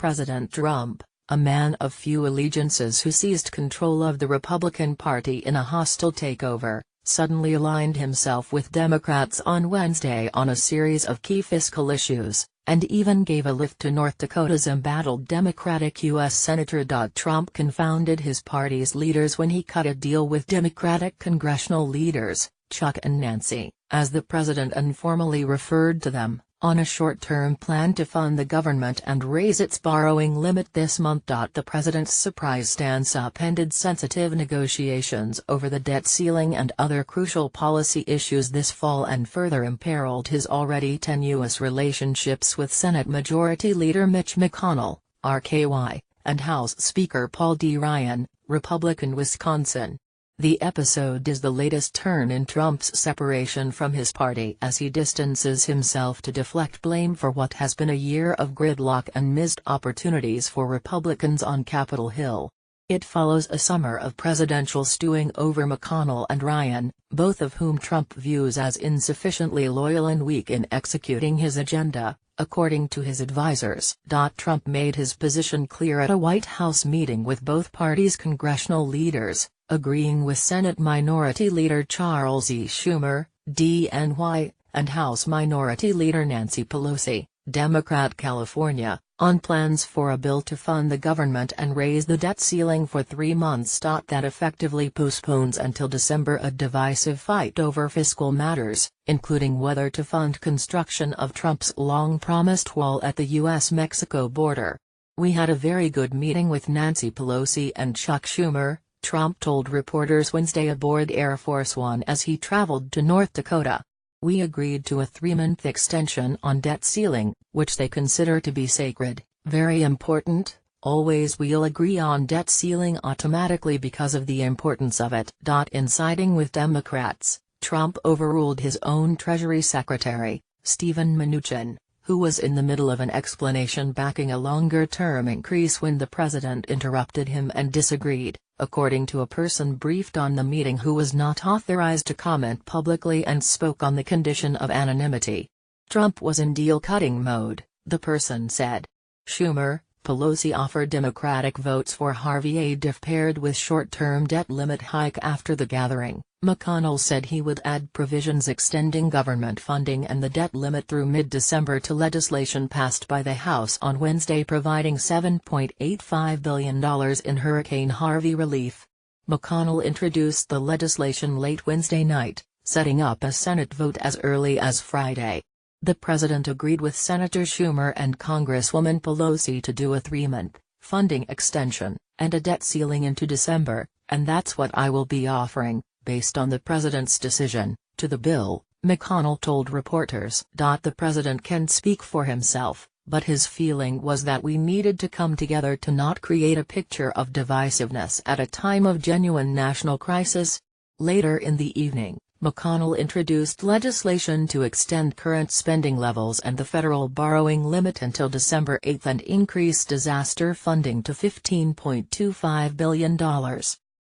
President Trump, a man of few allegiances who seized control of the Republican Party in a hostile takeover, suddenly aligned himself with Democrats on Wednesday on a series of key fiscal issues, and even gave a lift to North Dakota's embattled Democratic U.S. Senator. Trump confounded his party's leaders when he cut a deal with Democratic congressional leaders, Chuck and Nancy, as the president informally referred to them, on a short-term plan to fund the government and raise its borrowing limit this month. The president's surprise stance upended sensitive negotiations over the debt ceiling and other crucial policy issues this fall and further imperiled his already tenuous relationships with Senate Majority Leader Mitch McConnell, RKY, and House Speaker Paul D. Ryan, Republican Wisconsin. The episode is the latest turn in Trump's separation from his party as he distances himself to deflect blame for what has been a year of gridlock and missed opportunities for Republicans on Capitol Hill. It follows a summer of presidential stewing over McConnell and Ryan, both of whom Trump views as insufficiently loyal and weak in executing his agenda, according to his advisors. Trump made his position clear at a White House meeting with both parties' congressional leaders, agreeing with Senate Minority Leader Charles E. Schumer, DNY, and House Minority Leader Nancy Pelosi, Democrat California, on plans for a bill to fund the government and raise the debt ceiling for 3 months. That effectively postpones until December a divisive fight over fiscal matters, including whether to fund construction of Trump's long-promised wall at the U.S.-Mexico border. "We had a very good meeting with Nancy Pelosi and Chuck Schumer," Trump told reporters Wednesday aboard Air Force One as he traveled to North Dakota. "We agreed to a 3-month extension on debt ceiling, which they consider to be sacred, very important. Always we'll agree on debt ceiling automatically because of the importance of it." In siding with Democrats, Trump overruled his own Treasury Secretary, Steven Mnuchin, who was in the middle of an explanation backing a longer-term increase when the president interrupted him and disagreed, according to a person briefed on the meeting who was not authorized to comment publicly and spoke on the condition of anonymity. Trump was in deal-cutting mode, the person said. Schumer, Pelosi offered Democratic votes for Harvey aid if paired with short-term debt limit hike after the gathering. McConnell said he would add provisions extending government funding and the debt limit through mid-December to legislation passed by the House on Wednesday providing $7.85 billion in Hurricane Harvey relief. McConnell introduced the legislation late Wednesday night, setting up a Senate vote as early as Friday. The president agreed with Senator Schumer and Congresswoman Pelosi to do a 3-month funding extension and a debt ceiling into December, and that's what I will be offering, based on the president's decision, to the bill, McConnell told reporters. The president can speak for himself, but his feeling was that we needed to come together to not create a picture of divisiveness at a time of genuine national crisis. Later in the evening, McConnell introduced legislation to extend current spending levels and the federal borrowing limit until December 8 and increase disaster funding to $15.25 billion.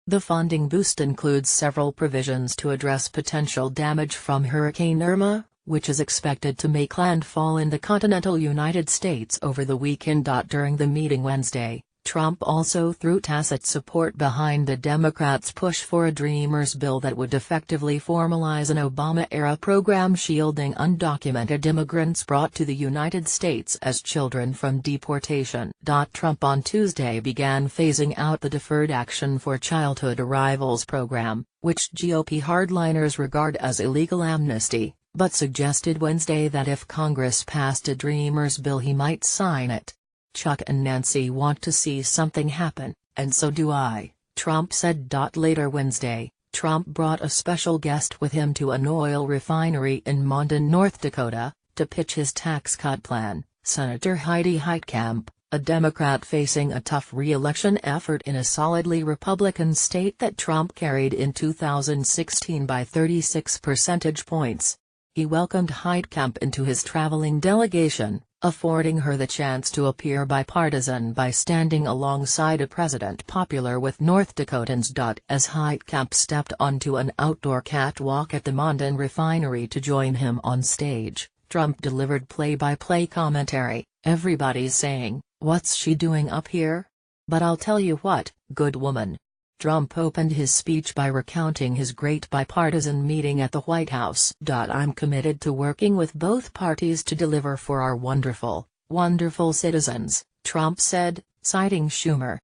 The funding boost includes several provisions to address potential damage from Hurricane Irma, which is expected to make landfall in the continental United States over the weekend. During the meeting Wednesday, Trump also threw tacit support behind the Democrats' push for a Dreamers bill that would effectively formalize an Obama-era program shielding undocumented immigrants brought to the United States as children from deportation. Trump on Tuesday began phasing out the Deferred Action for Childhood Arrivals program, which GOP hardliners regard as illegal amnesty, but suggested Wednesday that if Congress passed a Dreamers bill he might sign it. "Chuck and Nancy want to see something happen, and so do I," Trump said. Later Wednesday, Trump brought a special guest with him to an oil refinery in Mondon, North Dakota, to pitch his tax cut plan, Senator Heidi Heitkamp, a Democrat facing a tough re-election effort in a solidly Republican state that Trump carried in 2016 by 36 percentage points. He welcomed Heitkamp into his traveling delegation, affording her the chance to appear bipartisan by standing alongside a president popular with North Dakotans. As Heitkamp stepped onto an outdoor catwalk at the Mondon refinery to join him on stage, Trump delivered play-by-play commentary, "Everybody's saying, What's she doing up here? But I'll tell you what, good woman. Trump opened his speech by recounting his great bipartisan meeting at the White House. I'm committed to working with both parties to deliver for our wonderful, wonderful citizens, Trump said, citing Schumer.